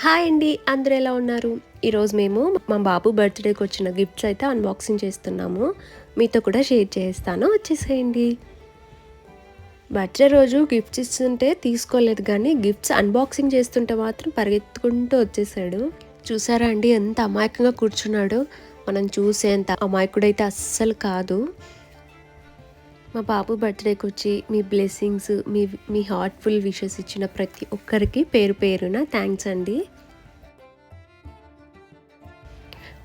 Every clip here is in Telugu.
హాయ్ అండి, అందరూ ఎలా ఉన్నారు? ఈరోజు మేము మా బాబు బర్త్డేకి వచ్చిన గిఫ్ట్స్ అయితే అన్బాక్సింగ్ చేస్తున్నాము. మీతో కూడా షేర్ చేస్తాను, వచ్చేసేయండి. బర్త్డే రోజు గిఫ్ట్స్ ఇస్తుంటే తీసుకోలేదు, కానీ గిఫ్ట్స్ అన్బాక్సింగ్ చేస్తుంటే మాత్రం పరిగెత్తుకుంటూ వచ్చేసాడు. చూసారా అండి, ఎంత అమాయకంగా కూర్చున్నాడు. మనం చూసేంత అమాయకుడైతే అస్సలు కాదు. మా బాబు బర్త్డేకి వచ్చి మీ బ్లెస్సింగ్స్, మీ హార్ట్ఫుల్ విషెస్ ఇచ్చిన ప్రతి ఒక్కరికి పేరు పేరున థ్యాంక్స్ అండి.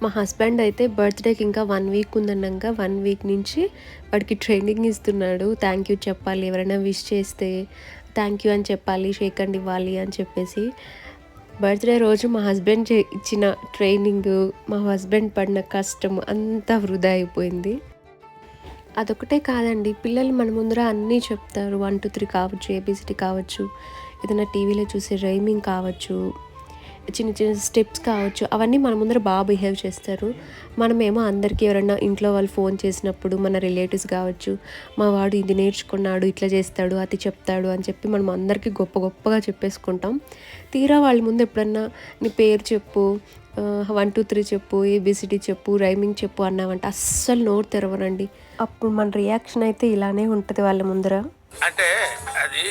మా హస్బెండ్ అయితే బర్త్డేకి ఇంకా 1 వీక్ ఉందన్నాక 1 వీక్ నుంచి వాడికి ట్రైనింగ్ ఇస్తున్నాడు. థ్యాంక్ యూ చెప్పాలి, ఎవరైనా విష్ చేస్తే థ్యాంక్ యూ అని చెప్పాలి, షేక్ హ్యాండ్ ఇవ్వాలి అని చెప్పేసి. బర్త్డే రోజు మా హస్బెండ్ ఇచ్చిన ట్రైనింగ్, మా హస్బెండ్ పడిన కష్టం అంతా వృధా అయిపోయింది. అదొకటే కాదండి, పిల్లలు మన ముందర అన్నీ చెప్తారు. 1, 2, 3 కావచ్చు, ఏబిసిడి కావచ్చు, ఏదైనా టీవీలో చూసే రైమింగ్ కావచ్చు, చిన్న చిన్న స్టెప్స్ కావచ్చు, అవన్నీ మన ముందర బాగా బిహేవ్ చేస్తారు. మనమేమో అందరికీ ఎవరైనా ఇంట్లో వాళ్ళు ఫోన్ చేసినప్పుడు మన రిలేటివ్స్ కావచ్చు, మా వాడు ఇది నేర్చుకున్నాడు, ఇట్లా చేస్తాడు, అది చెప్తాడు అని చెప్పి మనం అందరికీ గొప్ప గొప్పగా చెప్పేసుకుంటాం. తీరా వాళ్ళ ముందు ఎప్పుడన్నా నీ పేరు చెప్పు, 1, 2, 3 చెప్పు, ఏబిసిడి చెప్పు, రైమింగ్ చెప్పు అన్నామంటే అస్సలు నోరు తెరవరండి. అప్పుడు మన రియాక్షన్ అయితే ఇలానే ఉంటుంది వాళ్ళ ముందర. అంటే అది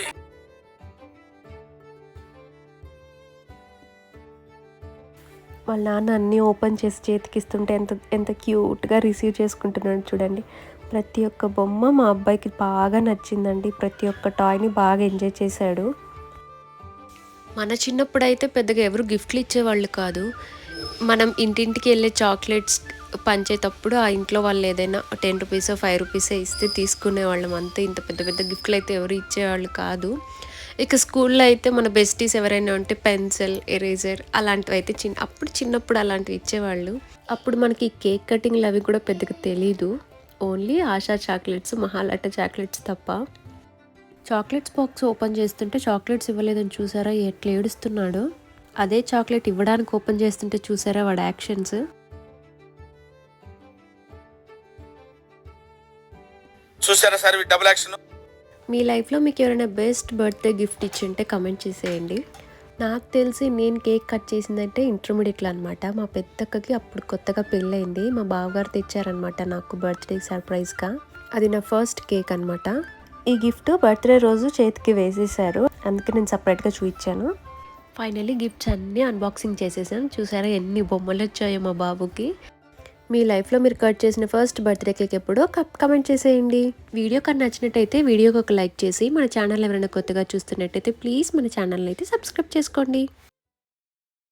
వాళ్ళ నాన్న అన్నీ ఓపెన్ చేసి చేతికిస్తుంటే ఎంత ఎంత క్యూట్గా రిసీవ్ చేసుకుంటున్నాడు చూడండి. ప్రతి ఒక్క బొమ్మ మా అబ్బాయికి బాగా నచ్చిందండి. ప్రతి ఒక్క టాయ్ని బాగా ఎంజాయ్ చేశాడు. మన చిన్నప్పుడు అయితే పెద్దగా ఎవరు గిఫ్ట్లు ఇచ్చేవాళ్ళు కాదు. మనం ఇంటింటికి వెళ్ళే చాక్లెట్స్ పంచేటప్పుడు ఆ ఇంట్లో వాళ్ళు ఏదైనా 10 రూపీసో 5 రూపీసో ఇస్తే తీసుకునేవాళ్ళం అంతే. ఇంత పెద్ద పెద్ద గిఫ్ట్లు అయితే ఎవరు ఇచ్చేవాళ్ళు కాదు. ఇక స్కూల్లో అయితే మన బెస్టీస్ ఎవరైనా ఉంటే పెన్సిల్, ఎరేజర్ అలాంటివి అయితే అప్పుడు చిన్నప్పుడు అలాంటివి ఇచ్చేవాళ్ళు. అప్పుడు మనకి కేక్ కటింగ్లు అవి కూడా పెద్దగా తెలీదు. ఓన్లీ ఆశా చాక్లెట్స్, మహాలట చాక్లెట్స్ తప్ప. చాక్లెట్స్ బాక్స్ ఓపెన్ చేస్తుంటే చాక్లెట్స్ ఇవ్వలేదని చూసారా ఎట్లా ఏడుస్తున్నాడు. అదే చాక్లెట్ ఇవ్వడానికి ఓపెన్ చేస్తుంటే చూసారా వాడు యాక్షన్స్. చూసారా సార్ డబుల్ యాక్షన్. మీ లైఫ్లో మీకు ఎవరైనా బెస్ట్ బర్త్డే గిఫ్ట్ ఇచ్చింటే కమెంట్ చేసేయండి. నాకు తెలిసి నేను కేక్ కట్ చేసిందంటే ఇంటర్మీడియట్లో అనమాట. మా పెద్దక్కకి అప్పుడు కొత్తగా పెళ్ళయింది. మా బావగారు తెచ్చారనమాట నాకు బర్త్డే సర్ప్రైజ్గా. అది నా ఫస్ట్ కేక్ అనమాట. ఈ గిఫ్ట్ బర్త్డే రోజు చేతికి వేసేసారు, అందుకే నేను సపరేట్గా చూపించాను. ఫైనలీ గిఫ్ట్స్ అన్నీ అన్బాక్సింగ్ చేసేసాం. చూసారా ఎన్ని బొమ్మలు వచ్చాయో మా బాబుకి. మీ లైఫ్లో మీరు కట్ చేసిన ఫస్ట్ బర్త్డే కేక్ ఎప్పుడో కమెంట్ చేసేయండి. వీడియో కన్నా నచ్చినట్టయితే వీడియోకి ఒక లైక్ చేసి, మన ఛానల్ ఎవరైనా కొత్తగా చూస్తున్నట్టయితే ప్లీజ్ మన ఛానల్ని అయితే సబ్స్క్రైబ్ చేసుకోండి.